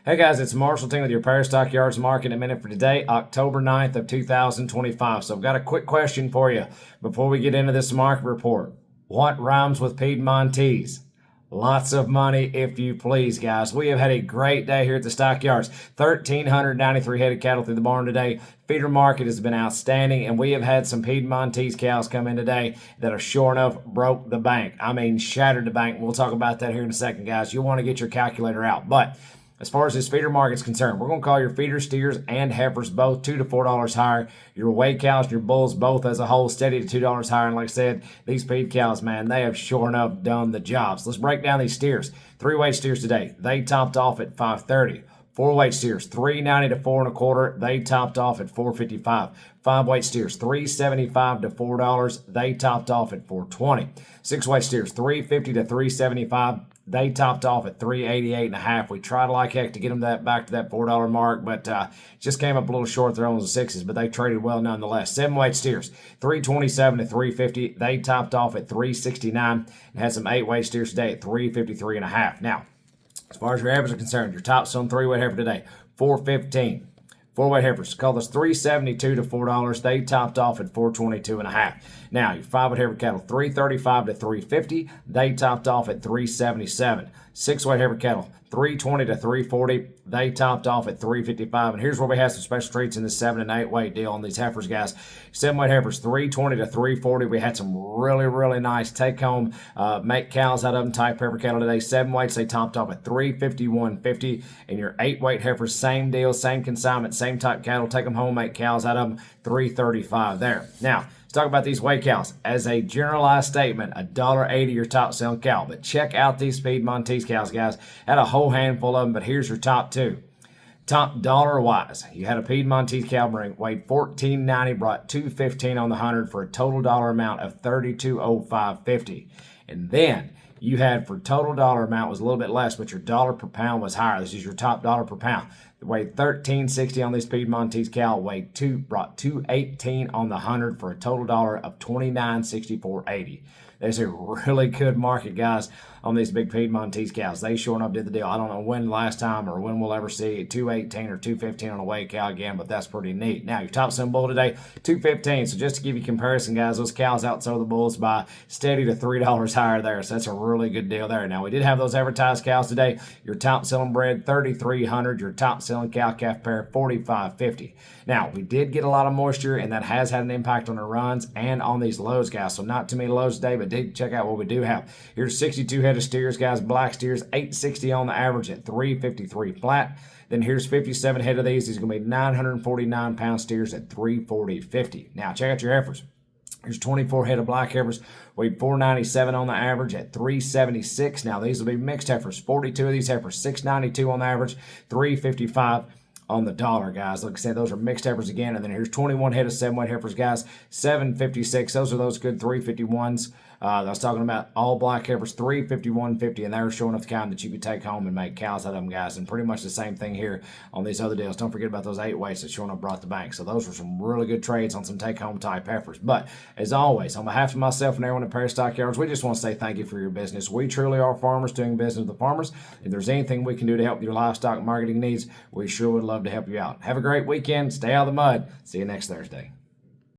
Hey guys, it's Marshall Team with your Paris Stockyards Market Minute for today, October 9th of 2025. So I've got a quick question for you before we get into this market report. What rhymes with Piedmontese? Lots of money, if you please, guys. We have had a great day here at the Stockyards. 1,393 head of cattle through the barn today. Feeder market has been outstanding, and we have had some Piedmontese cows come in today that are sure enough broke the bank. I mean, shattered the bank. We'll talk about that here in a second, guys. You'll want to get your calculator out. But as far as this feeder market is concerned, we're going to call your feeder steers and heifers both $2 to $4 higher. Your whey cows and your bulls both as a whole steady to $2 higher. And like I said, these feed cows, man, they have sure enough done the job. So let's break down these steers. 3-weight steers today, they topped off at $5.30. 4-weight steers, $3.90 to $4.25. They topped off at $4.55. 5-weight steers, $3.75 to $4. They topped off at $4.20. 6-weight steers, $3.50 to $3.75. They topped off at $3.88.5. We tried like heck to get them back to that $4 mark, but just came up a little short there on the sixes, but they traded well nonetheless. 7-weight steers, $3.27 to $3.50. They topped off at $3.69 and had some 8-weight steers today at $3.53.5. Now, as far as your heifers are concerned, your top selling 3-weight heifer today, $4.15. 4-weight heifers, call this $3.72 to $4. They topped off at $4.22.5. Now, your 5-weight heifer cattle, $3.35 to $3.50. They topped off at $3.77. 6-weight heifer cattle, $3.20 to $3.40. They topped off at $3.55. And here's where we have some special treats in this 7 and 8-weight deal on these heifers, guys. 7-weight heifers, $3.20 to $3.40. We had some really nice take-home make cows out of them type heifer cattle today. 7-weights, they topped off at $3.51.50. And your 8-weight heifers, same deal, same consignment, same type cattle. Take them home, make cows out of them, $3.35 there. Now, let's talk about these whey cows. As a generalized statement, $1.80 your top selling cow. But check out these Piedmontese cows, guys. Had a whole handful of them, but here's your top two. Top dollar-wise, you had a Piedmontese cow weighed $14.90, brought $2.15 on the 100 for a total dollar amount of $32.05.50. And then you had for total dollar amount was a little bit less, but your dollar per pound was higher. This is your top dollar per pound. It weighed $13.60 on this Piedmontese cow, brought $2.18 on the 100 for a total dollar of $29.64.80. There's a really good market, guys, on these big Piedmontese cows. They sure enough did the deal. I don't know when last time or when we'll ever see $2.18 or $2.15 on a whey cow again, but that's pretty neat. Now, your top selling bull today, $2.15. So just to give you comparison, guys, those cows outsold the bulls by steady to $3 higher there. So that's a really good deal there. Now, we did have those advertised cows today. Your top selling bred, $3,300. Your top selling cow-calf pair, $45.50. Now, we did get a lot of moisture, and that has had an impact on the runs and on these lows, guys. So not too many lows today, but check out what we do have. Here's 62 head of steers, guys. Black steers, $860 on the average at $353 flat. Then here's 57 head of these. These are going to be 949 pound steers at $340.50. Now, check out your heifers. Here's 24 head of black heifers, weighed $497 on the average at $376. Now, these will be mixed heifers. 42 of these heifers, $692 on the average, $355 on the dollar, guys. Like I said, those are mixed heifers again. And then here's 21 head of 7-weight heifers, guys, $756. Those are those good 351s. I was talking about all black heifers, $351.50, and they were showing enough kind that you could take home and make cows out of them, guys. And pretty much the same thing here on these other deals. Don't forget about those 8-weights that showing up brought the bank. So those were some really good trades on some take-home type heifers. But as always, on behalf of myself and everyone at Paris Stockyards, we just want to say thank you for your business. We truly are farmers doing business with the farmers. If there's anything we can do to help your livestock marketing needs, we sure would love to help you out. Have a great weekend. Stay out of the mud. See you next Thursday.